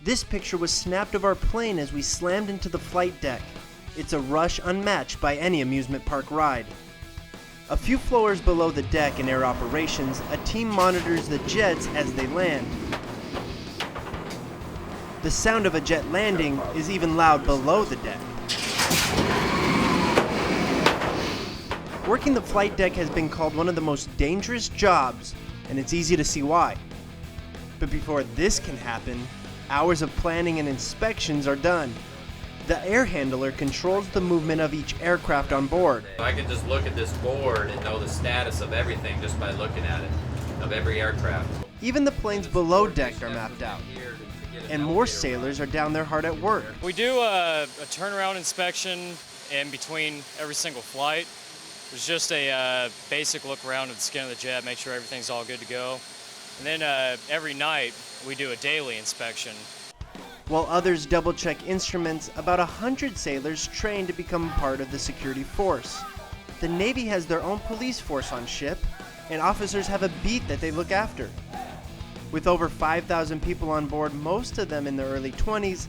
This picture was snapped of our plane as we slammed into the flight deck. It's a rush unmatched by any amusement park ride. A few floors below the deck in air operations, a team monitors the jets as they land. The sound of a jet landing is even loud below the deck. Working the flight deck has been called one of the most dangerous jobs, and it's easy to see why. But before this can happen, hours of planning and inspections are done. The air handler controls the movement of each aircraft on board. I can just look at this board and know the status of everything just by looking at it, of every aircraft. Even the planes below deck are mapped out, and more sailors are down there hard at work. We do a turnaround inspection in between every single flight. It's just a basic look around at the skin of the jet, make sure everything's all good to go. And then every night we do a daily inspection. While others double-check instruments, about 100 sailors train to become part of the security force. The Navy has their own police force on ship, and officers have a beat that they look after. With over 5,000 people on board, most of them in their early 20s,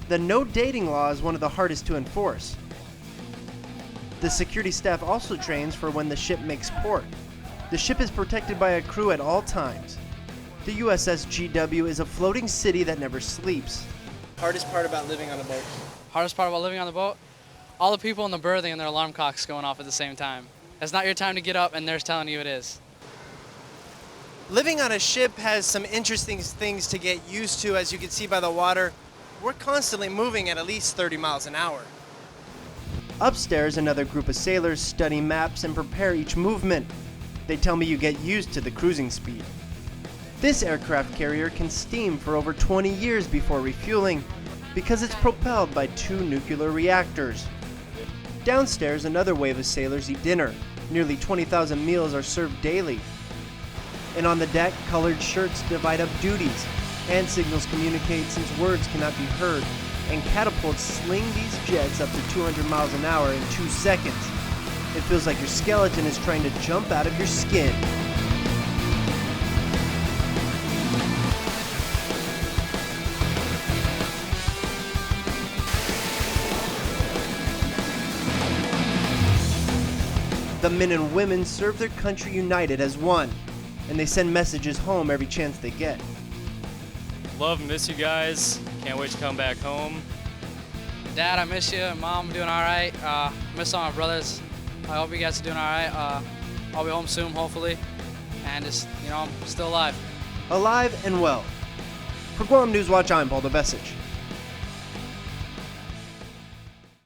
the no dating law is one of the hardest to enforce. The security staff also trains for when the ship makes port. The ship is protected by a crew at all times. The USS GW is a floating city that never sleeps. Hardest part about living on a boat? Hardest part about living on the boat? All the people in the berthing and their alarm clocks going off at the same time. It's not your time to get up and they're telling you it is. Living on a ship has some interesting things to get used to. As you can see by the water, we're constantly moving at least 30 miles an hour. Upstairs, another group of sailors study maps and prepare each movement. They tell me you get used to the cruising speed. This aircraft carrier can steam for over 20 years before refueling because it's propelled by 2 nuclear reactors. Downstairs, another wave of sailors eat dinner. Nearly 20,000 meals are served daily. And on the deck, colored shirts divide up duties. Hand signals communicate since words cannot be heard. And catapults sling these jets up to 200 miles an hour in 2 seconds. It feels like your skeleton is trying to jump out of your skin. The men and women serve their country united as one, and they send messages home every chance they get. Love and miss you guys. Can't wait to come back home. Dad, I miss you. Mom, I'm doing all right. Miss all my brothers. I hope you guys are doing all right. I'll be home soon, hopefully. And just, I'm still alive. Alive and well. For Guam News Watch, I'm Paul DeBesich.